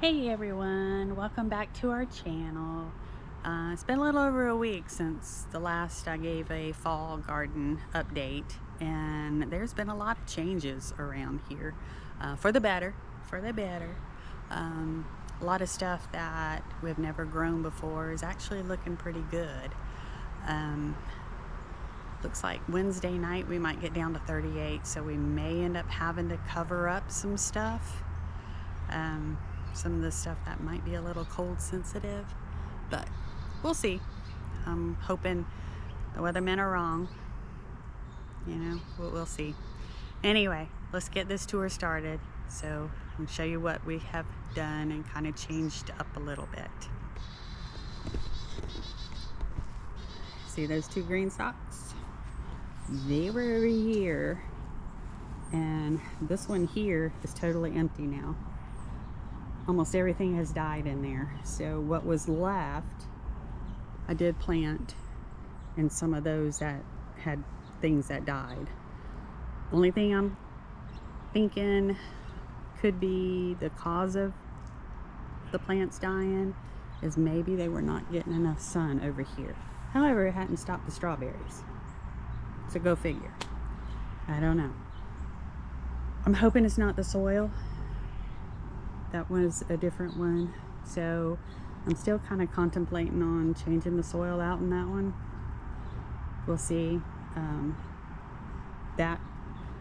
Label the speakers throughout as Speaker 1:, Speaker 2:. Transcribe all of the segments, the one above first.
Speaker 1: Hey everyone, welcome back to our channel. It's been a little over a week since the last I gave a fall garden update, and there's been a lot of changes around here for the better. A lot of stuff that we've never grown before is actually looking pretty good. Looks like Wednesday night we might get down to 38, so we may end up having to cover up some stuff. Some of the stuff that might be a little cold sensitive, but we'll see. I'm hoping the weathermen are wrong. We'll see. Anyway, let's get this tour started so I can show you what we have done and kind of changed up a little bit. See those two Greenstalks? They were over here, and this one here is totally empty now. Almost everything has died in there. So what was left, I did plant in some of those that had things that died. Only thing I'm thinking could be the cause of the plants dying is maybe they were not getting enough sun over here. However, it hadn't stopped the strawberries. So go figure. I don't know. I'm hoping it's not the soil. That was a different one, so I'm still kind of contemplating on changing the soil out in that one. We'll see. That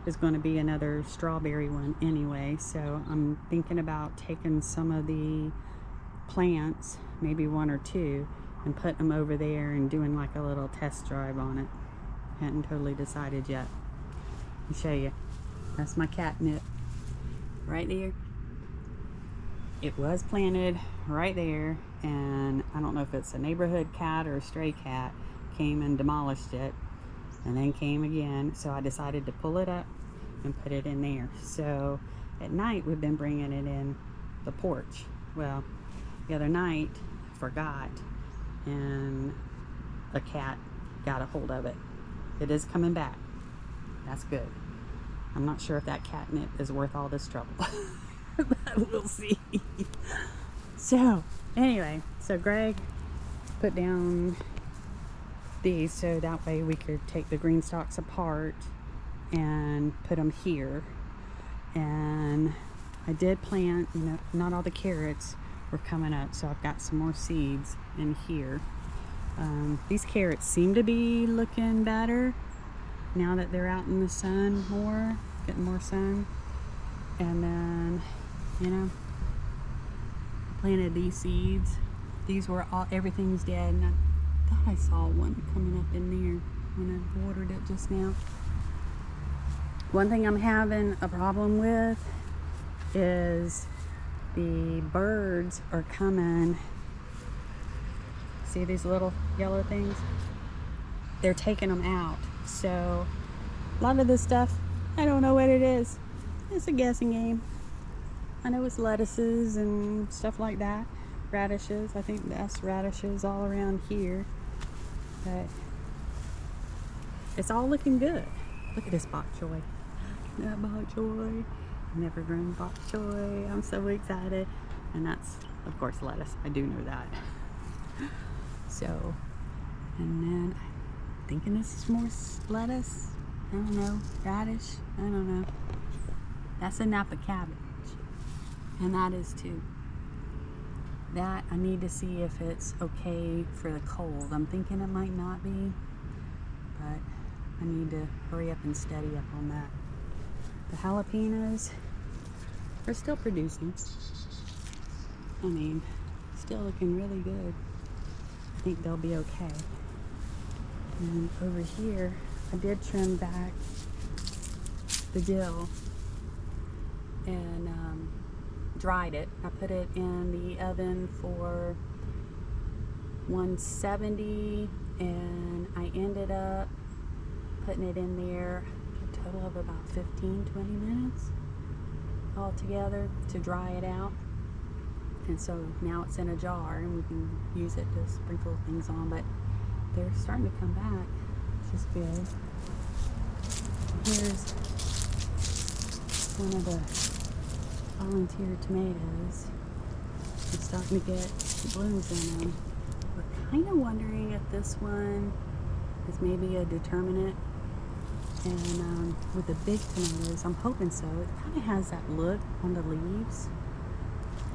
Speaker 1: is going to be another strawberry one anyway, so I'm thinking about taking some of the plants, maybe one or two, and putting them over there and doing like a little test drive on it. Hadn't totally decided yet. I'll show you. That's my catnip right there. It was planted right there, and I don't know if it's a neighborhood cat or a stray cat came and demolished it and then came again, so I decided to pull it up and put it in there. So at night we've been bringing it in the porch. Well, the other night I forgot, and a cat got a hold of it. It is coming back. That's good. I'm not sure if that catnip is worth all this trouble. But we'll see. So anyway, so Greg put down these so that way we could take the Greenstalks apart and put them here. And I did plant, not all the carrots were coming up, so I've got some more seeds in here. These carrots seem to be looking better now that they're out in the sun more, getting more sun. And then planted these seeds. These were all, everything's dead, and I thought I saw one coming up in there when I watered it just now. One thing I'm having a problem with is the birds are coming. See these little yellow things? They're taking them out. So a lot of this stuff, I don't know what it is. It's a guessing game. I know it's lettuces and stuff like that. Radishes. I think that's radishes all around here. But it's all looking good. Look at this bok choy. That bok choy. Never grown bok choy. I'm so excited. And that's, of course, lettuce. I do know that. So, and then I'm thinking this is more lettuce. I don't know. Radish. I don't know. That's a Napa cabbage. And that is too. That I need to see if it's okay for the cold. I'm thinking it might not be, but I need to hurry up and steady up on that. The jalapenos are still producing. I mean, still looking really good. I think they'll be okay. And over here, I did trim back the dill and dried it. I put it in the oven for 170, and I ended up putting it in there a total of about 15-20 minutes altogether to dry it out. And so now it's in a jar and we can use it to sprinkle things on, but they're starting to come back, which is good. Here's one of the volunteer tomatoes. I'm starting to get blooms in them. We're kind of wondering if this one is maybe a determinate. And with the big tomatoes, I'm hoping so. It kind of has that look on the leaves.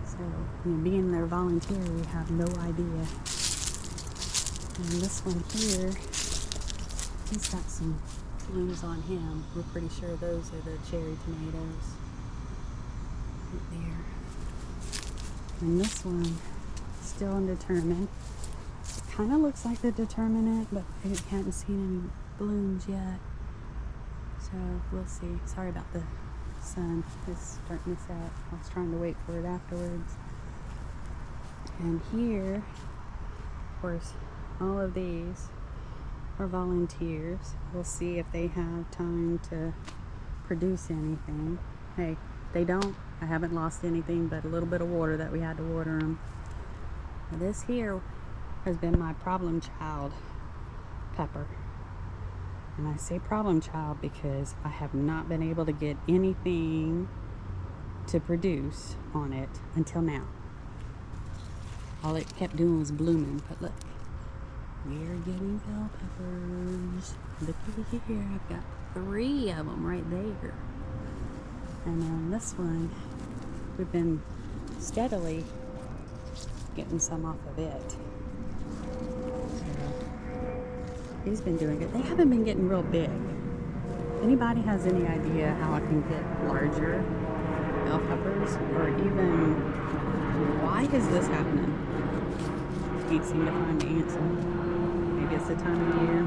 Speaker 1: So, being their volunteer, we have no idea. And this one here, he's got some blooms on him. We're pretty sure those are the cherry tomatoes. Right there. And this one, still undetermined. It kind of looks like the determinate, but I haven't seen any blooms yet. So we'll see. Sorry about the sun. It's starting to set. I was trying to wait for it afterwards. And here, of course, all of these are volunteers. We'll see if they have time to produce anything. Hey, they don't. I haven't lost anything but a little bit of water that we had to water them. Now this here has been my problem child pepper. And I say problem child because I have not been able to get anything to produce on it until now. All it kept doing was blooming. But look, we're getting bell peppers. Looky here, I've got 3 of them right there. And then this one, we've been steadily getting some off of it. He's been doing good. They haven't been getting real big. Anybody has any idea how I can get larger bell peppers? Or even, why is this happening? Can't seem to find the answer. Maybe it's the time of year.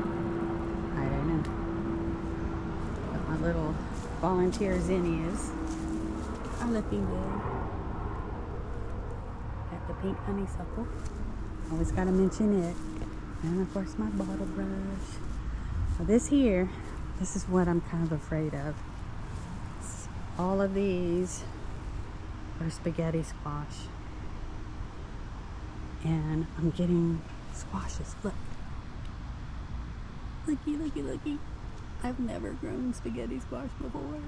Speaker 1: I don't know. But my little volunteer zinnias are looking good. Got the pink honeysuckle. Always gotta mention it. And of course my bottle brush. Now this here, this is what I'm kind of afraid of. All of these are spaghetti squash. And I'm getting squashes. Look. Looky. I've never grown spaghetti squash before.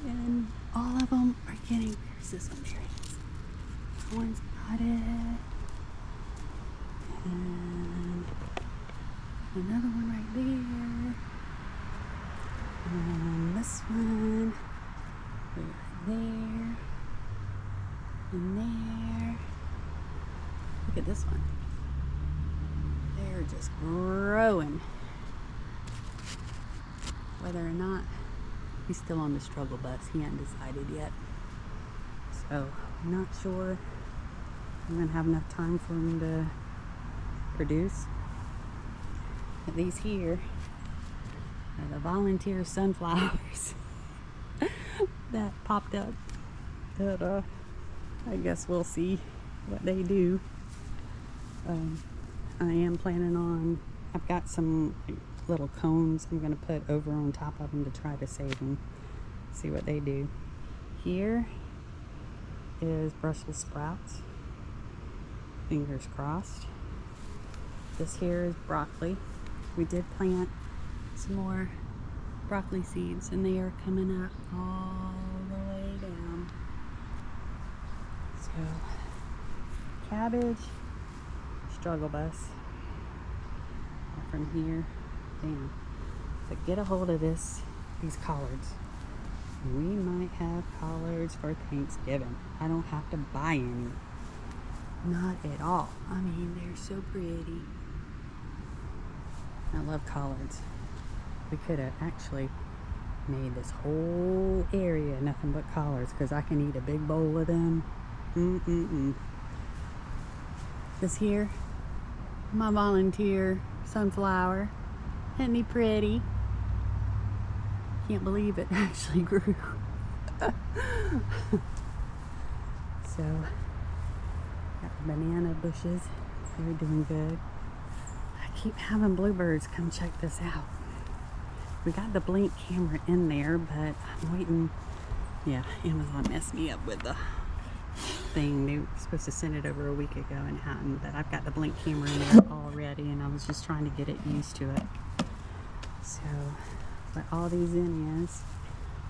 Speaker 1: And all of them are getting, where's this one? There it is. That one's got it. And another one right there. And this one right there. And there. Look at this one. They're just growing. Whether or not he's still on the struggle bus, he hasn't decided yet. So I'm not sure I'm gonna have enough time for him to produce. But these here are the volunteer sunflowers that popped up. But I guess we'll see what they do. I am planning on, I've got some little cones I'm going to put over on top of them to try to save them. See what they do. Here is Brussels sprouts. Fingers crossed. This here is broccoli. We did plant some more broccoli seeds and they are coming up all the way down. So, cabbage, struggle bus. From here down. But get a hold of these collards. We might have collards for Thanksgiving. I don't have to buy any. Not at all. I mean, they're so pretty. I love collards. We could have actually made this whole area nothing but collards because I can eat a big bowl of them. This here, my volunteer sunflower. Isn't he pretty? Can't believe it actually grew. So, got the banana bushes. They're doing good. I keep having bluebirds come check this out. We got the blink camera in there, but I'm waiting. Yeah, Amazon messed me up with the thing. They were supposed to send it over a week ago and hadn't, but I've got the blink camera in there already and I was just trying to get it used to it. So, but all these zinnias,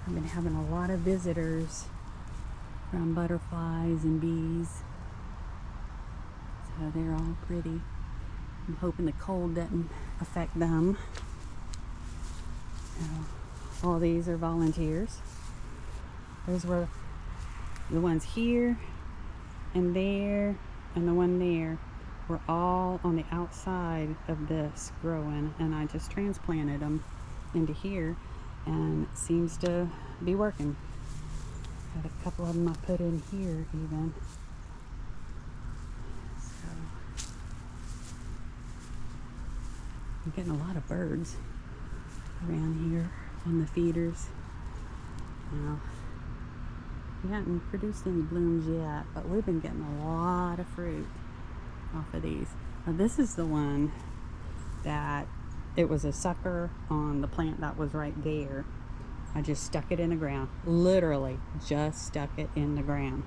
Speaker 1: I've been having a lot of visitors from butterflies and bees So they're all pretty. I'm hoping the cold doesn't affect them. So, all these are volunteers. Those were the ones here and there and the one there were all on the outside of this growing, and I just transplanted them into here, and it seems to be working. Got a couple of them I put in here even. So I'm getting a lot of birds around here on the feeders. Now, we haven't produced any blooms yet, but we've been getting a lot of fruit off of these. Now this is the one that it was a sucker on the plant that was right there. I just stuck it in the ground, literally just stuck it in the ground,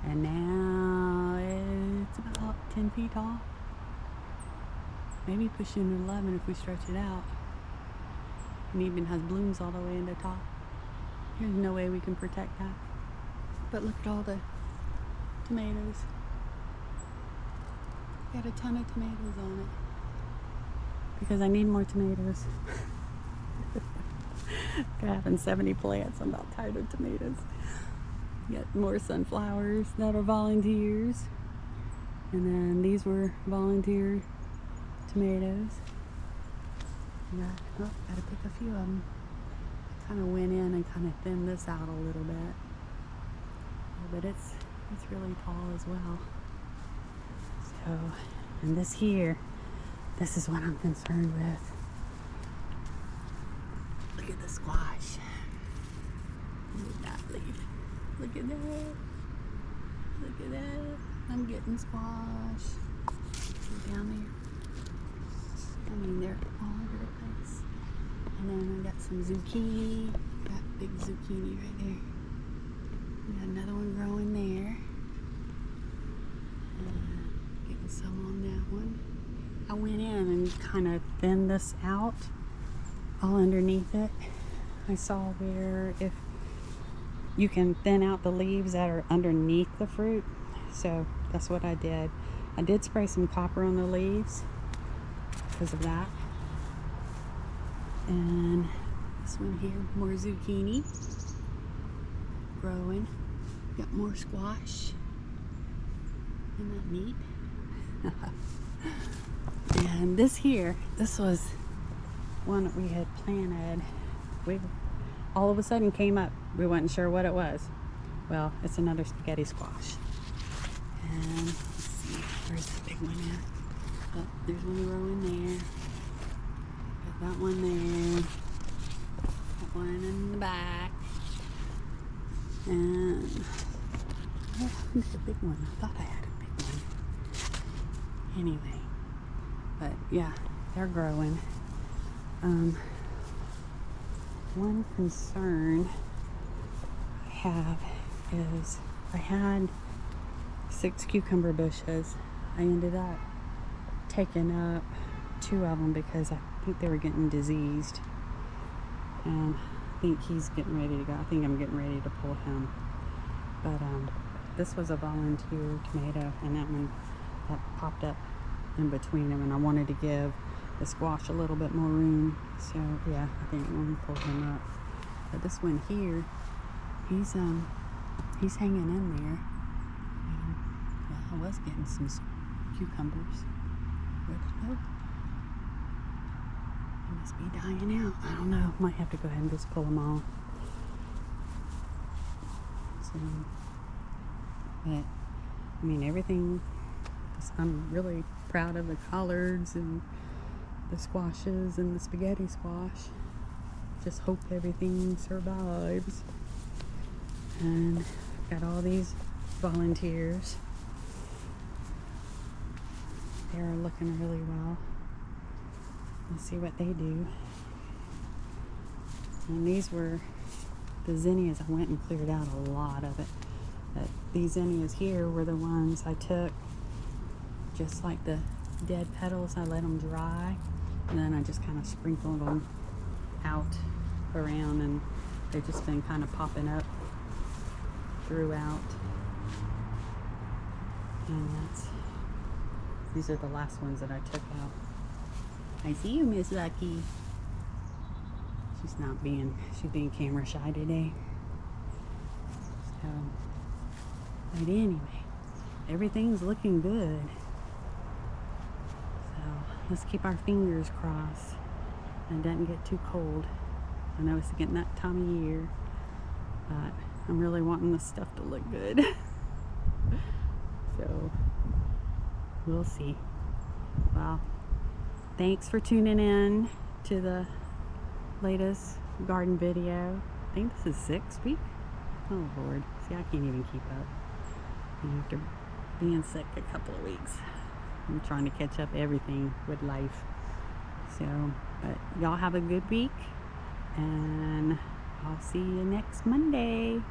Speaker 1: and now it's about 10 feet tall, maybe pushing 11 if we stretch it out, and even has blooms all the way in the top. There's no way we can protect that. But look at all the tomatoes. Got a ton of tomatoes on it because I need more tomatoes. Having 70 plants, I'm about tired of tomatoes. Got more sunflowers that are volunteers, and then these were volunteer tomatoes. Gotta pick a few of them. Kind of went in and kind of thinned this out a little bit, but it's really tall as well. So, and this here, this is what I'm concerned with. Look at the squash. Look at that leaf. Look at that. Look at that. I'm getting squash. See down there? I mean, they're all over the place. And then I got some zucchini. Got big zucchini right there. We got another one growing there. Getting some on that one. I went in and kind of thinned this out all underneath it. I saw where if you can thin out the leaves that are underneath the fruit, so that's what I did. I did spray some copper on the leaves because of that. And this one here, more zucchini growing. Got more squash. Isn't that neat? And this here, this was one that we had planted. We all of a sudden came up. We weren't sure what it was. Well, it's another spaghetti squash. And let's see, where's the big one at? Oh, there's one growing there. Got that one there. Got one in the back. And oh, who's the big one? I thought I had a big one. Anyway, but yeah, they're growing. One concern I have is I had 6 cucumber bushes. I ended up taking up 2 of them because I think they were getting diseased. And I think he's getting ready to go. I think I'm getting ready to pull him. But this was a volunteer tomato, and that one that popped up in between them, and I wanted to give the squash a little bit more room. So yeah, I think I'm gonna pull him up. But this one here, he's hanging in there. And, well, I was getting some cucumbers. Where'd they go? They must be dying out. I don't know. Might have to go ahead and just pull them all. So, but I mean, everything. I'm really proud of the collards and the squashes and the spaghetti squash. Just hope everything survives. And got all these volunteers. They're looking really well. Let's see what they do. And these were the zinnias. I went and cleared out a lot of it. But these zinnias here were the ones I took, just like the dead petals. I let them dry, and then I just kind of sprinkled them out around, and they've just been kind of popping up throughout. And These are the last ones that I took out. I see you, Miss Lucky. She's being camera shy today. So, but anyway, everything's looking good. So let's keep our fingers crossed and it doesn't get too cold. I know it's getting that time of year, but I'm really wanting this stuff to look good. So we'll see. Well, thanks for tuning in to the latest garden video. I think this is 6th week. Oh Lord, see, I can't even keep up. After being sick a couple of weeks, I'm trying to catch up everything with life. So, but y'all have a good week, and I'll see you next Monday.